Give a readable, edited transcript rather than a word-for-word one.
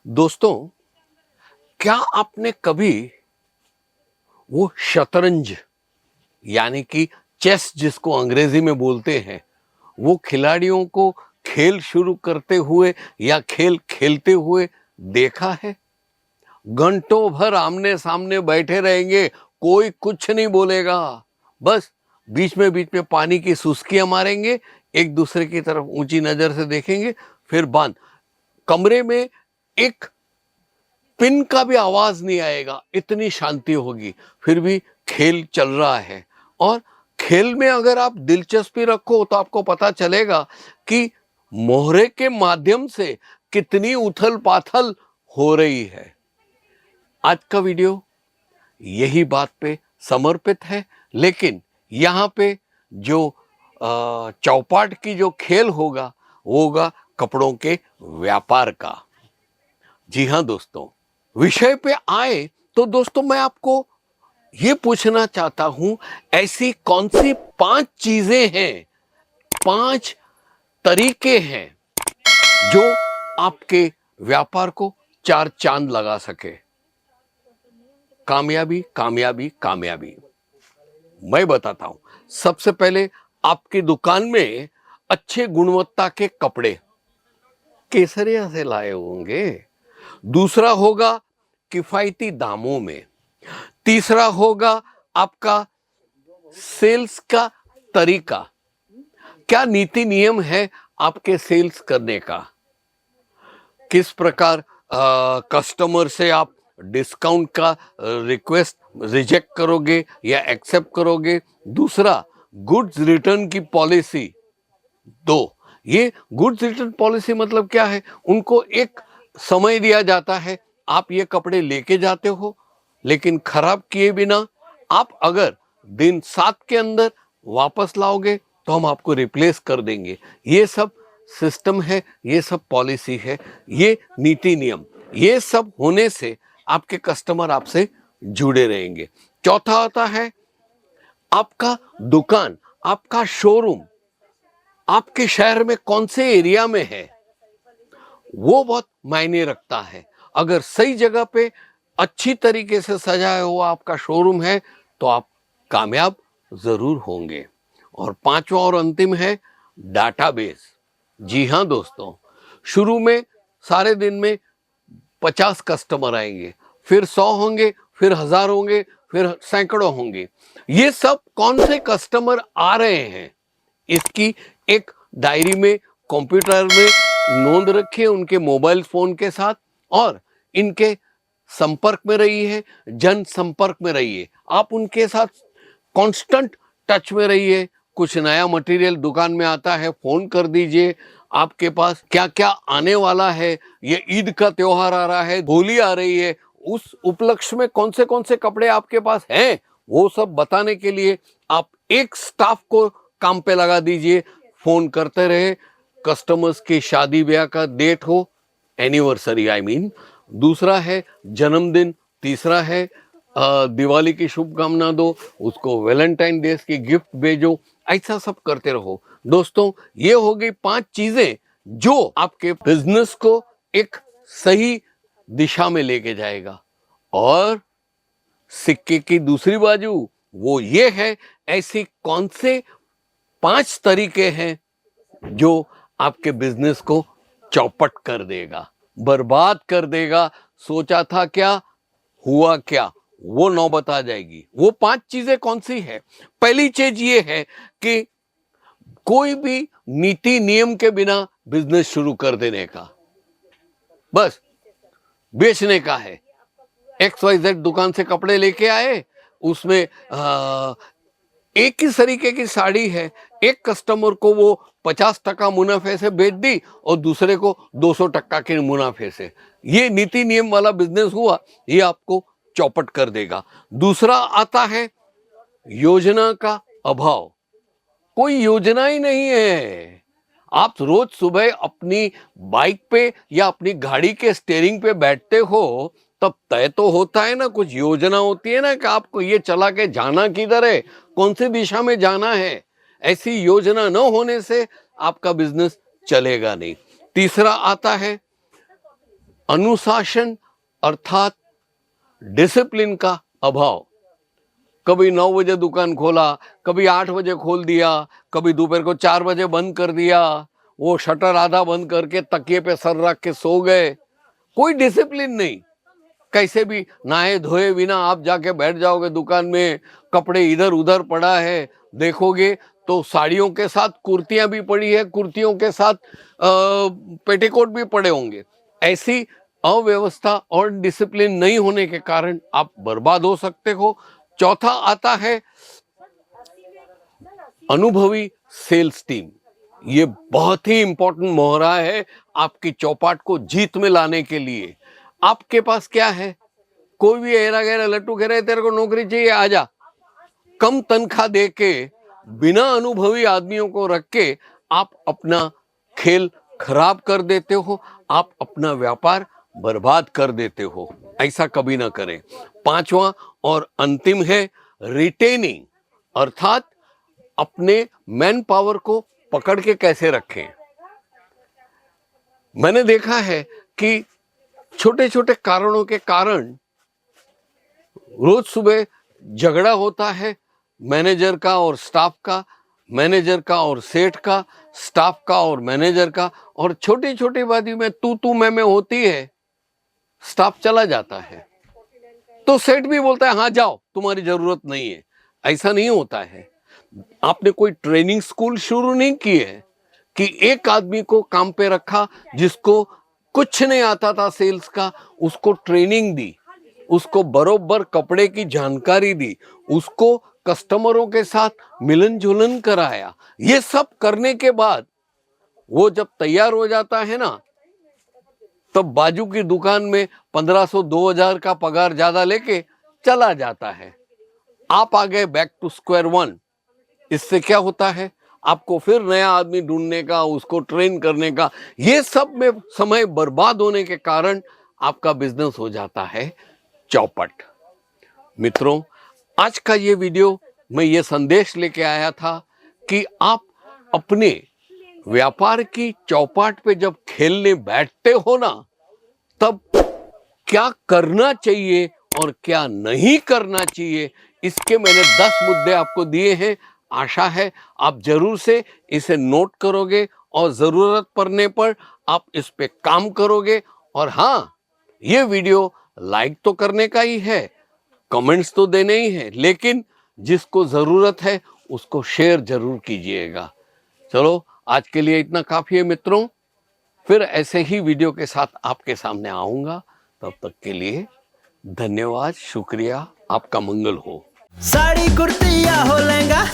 दोस्तों, क्या आपने कभी वो शतरंज यानी कि चेस जिसको अंग्रेजी में बोलते हैं, वो खिलाड़ियों को खेल शुरू करते हुए या खेल खेलते हुए देखा है? घंटों भर आमने सामने बैठे रहेंगे, कोई कुछ नहीं बोलेगा, बस बीच में पानी की सुस्कियां मारेंगे, एक दूसरे की तरफ ऊंची नजर से देखेंगे, फिर बंद। कमरे में एक पिन का भी आवाज नहीं आएगा, इतनी शांति होगी, फिर भी खेल चल रहा है। और खेल में अगर आप दिलचस्पी रखो तो आपको पता चलेगा कि मोहरे के माध्यम से कितनी उथल पाथल हो रही है। आज का वीडियो यही बात पे समर्पित है, लेकिन यहाँ पे जो चौपाट की जो खेल होगा वो होगा कपड़ों के व्यापार का। जी हाँ दोस्तों, विषय पे आए तो दोस्तों मैं आपको ये पूछना चाहता हूं, ऐसी कौन सी 5 चीजें हैं, 5 तरीके हैं जो आपके व्यापार को 4 चांद लगा सके। कामयाबी कामयाबी कामयाबी। मैं बताता हूं। सबसे पहले आपकी दुकान में अच्छे गुणवत्ता के कपड़े केसरिया से लाए होंगे। दूसरा होगा किफायती दामों में। तीसरा होगा आपका सेल्स का तरीका, क्या नीति नियम है आपके सेल्स करने का, किस प्रकार कस्टमर से आप डिस्काउंट का रिक्वेस्ट रिजेक्ट करोगे या एक्सेप्ट करोगे। दूसरा, गुड्स रिटर्न की पॉलिसी। ये गुड्स रिटर्न पॉलिसी मतलब क्या है? उनको एक समय दिया जाता है, आप ये कपड़े लेके जाते हो, लेकिन खराब किए बिना आप अगर दिन 7 के अंदर वापस लाओगे तो हम आपको रिप्लेस कर देंगे। ये सब सिस्टम है, ये सब पॉलिसी है, ये नीति नियम, ये सब होने से आपके कस्टमर आपसे जुड़े रहेंगे। चौथा आता है आपका दुकान, आपका शोरूम आपके शहर में कौन से एरिया में है, वो बहुत मायने रखता है। अगर सही जगह पे अच्छी तरीके से सजाया हुआ आपका शोरूम है तो आप कामयाब जरूर होंगे। और पांचवा और अंतिम है डाटाबेस। जी हाँ दोस्तों, शुरू में सारे दिन में 50 कस्टमर आएंगे, फिर 100 होंगे, फिर 1000 होंगे, फिर सैकड़ों होंगे। ये सब कौन से कस्टमर आ रहे हैं, इसकी एक डायरी में, कंप्यूटर में नोंद रखिए उनके मोबाइल फोन के साथ, और इनके संपर्क में रहिए, जन संपर्क में रहिए। आप उनके साथ कांस्टेंट टच में रहिए। कुछ नया मटेरियल दुकान में आता है, फोन कर दीजिए, आपके पास क्या क्या आने वाला है, ये ईद का त्योहार आ रहा है, होली आ रही है, उस उपलक्ष्य में कौन से कपड़े आपके पास हैं, वो सब बताने के लिए आप एक स्टाफ को काम पे लगा दीजिए। फोन करते रहे, कस्टमर्स की शादी ब्याह का डेट हो, एनिवर्सरी आई मीन, दूसरा है जन्मदिन, तीसरा है दिवाली की शुभकामना दो, उसको वैलेंटाइन डे की गिफ्ट भेजो, ऐसा सब करते रहो। दोस्तों, ये हो गई 5 चीजें जो आपके बिजनेस को एक सही दिशा में लेके जाएगा। और सिक्के की दूसरी बाजू वो ये है, ऐसी कौन से 5 तरीके हैं जो आपके बिजनेस को चौपट कर देगा, बर्बाद कर देगा। सोचा था क्या, हुआ क्या, वो नौबत आ जाएगी। वो 5 चीजें कौन सी है? पहली चीज ये है कि कोई भी नीति नियम के बिना बिजनेस शुरू कर देने का, बस बेचने का है। XYZ दुकान से कपड़े लेके आए, उसमें एक ही तरीके की साड़ी है, एक कस्टमर को वो 50% मुनाफे से बेच दी और दूसरे को 200% के मुनाफे से। ये नीति नियम वाला बिजनेस हुआ, ये आपको चौपट कर देगा। दूसरा आता है योजना का अभाव। कोई योजना ही नहीं है। आप रोज सुबह अपनी बाइक पे या अपनी गाड़ी के स्टीयरिंग पे बैठते हो, तब तय तो होता है ना, कुछ योजना होती है ना कि आपको ये चला के जाना किधर है, कौन सी दिशा में जाना है। ऐसी योजना न होने से आपका बिजनेस चलेगा नहीं। तीसरा आता है अनुशासन अर्थात डिसिप्लिन का अभाव। कभी 9 बजे दुकान खोला, कभी 8 बजे खोल दिया, कभी दोपहर को 4 बजे बंद कर दिया, वो शटर आधा बंद करके तकिए पे सर रख के सो गए। कोई डिसिप्लिन नहीं। कैसे भी नहाए धोए बिना आप जाके बैठ जाओगे दुकान में, कपड़े इधर उधर पड़ा है, देखोगे तो साड़ियों के साथ कुर्तियां भी पड़ी है, कुर्तियों के साथ पेटीकोट भी पड़े होंगे। ऐसी अव्यवस्था और डिसिप्लिन नहीं होने के कारण आप बर्बाद हो सकते हो। चौथा आता है अनुभवी सेल्स टीम। ये बहुत ही इंपॉर्टेंट मोहरा है आपकी चौपाट को जीत में लाने के लिए। आपके पास क्या है? कोई भी हेरा गहरा लट्टू कह रहे तेरे को नौकरी चाहिए, आजा। कम तनख्वाह दे के बिना अनुभवी आदमियों को रख के आप अपना खेल खराब कर देते हो, आप अपना व्यापार बर्बाद कर देते हो। ऐसा कभी ना करें। पांचवा और अंतिम है रिटेनिंग, अर्थात अपने मैन पावर को पकड़ के कैसे रखें। मैंने देखा है कि छोटे छोटे कारणों के कारण रोज सुबह झगड़ा होता है, मैनेजर का और स्टाफ का, मैनेजर का और सेठ का, स्टाफ का और मैनेजर का, और छोटी छोटी बातों में तू मैं होती है, स्टाफ चला जाता है तो सेठ भी बोलता है हाँ जाओ तुम्हारी जरूरत नहीं है। ऐसा नहीं होता है। आपने कोई ट्रेनिंग स्कूल शुरू नहीं किए है कि एक आदमी को काम पे रखा जिसको कुछ नहीं आता था सेल्स का, उसको ट्रेनिंग दी, उसको बरोबर कपड़े की जानकारी दी, उसको कस्टमरों के साथ मिलन जुलन कराया। ये सब करने के बाद वो जब तैयार हो जाता है ना, तब बाजू की दुकान में 1500-2000 का पगार ज्यादा लेके चला जाता है। आप आ गए बैक टू स्क्वायर वन। इससे क्या होता है? आपको फिर नया आदमी ढूंढने का, उसको ट्रेन करने का, ये सब में समय बर्बाद होने के कारण आपका बिजनेस हो जाता है चौपट। मित्रों, आज का ये वीडियो मैं ये संदेश लेके आया था कि आप अपने व्यापार की चौपाट पे जब खेलने बैठते हो ना, तब क्या करना चाहिए और क्या नहीं करना चाहिए, इसके मैंने 10 मुद्दे आपको दिए हैं। आशा है आप जरूर से इसे नोट करोगे और जरूरत पड़ने पर आप इस पे काम करोगे। और हाँ, ये वीडियो लाइक तो करने का ही है, कमेंट्स तो देने ही है, लेकिन जिसको जरूरत है उसको शेयर जरूर कीजिएगा। चलो, आज के लिए इतना काफी है मित्रों। फिर ऐसे ही वीडियो के साथ आपके सामने आऊंगा। तब तक के लिए धन्यवाद, शुक्रिया, आपका मंगल हो। साड़ी कुर्ती या हो लहंगा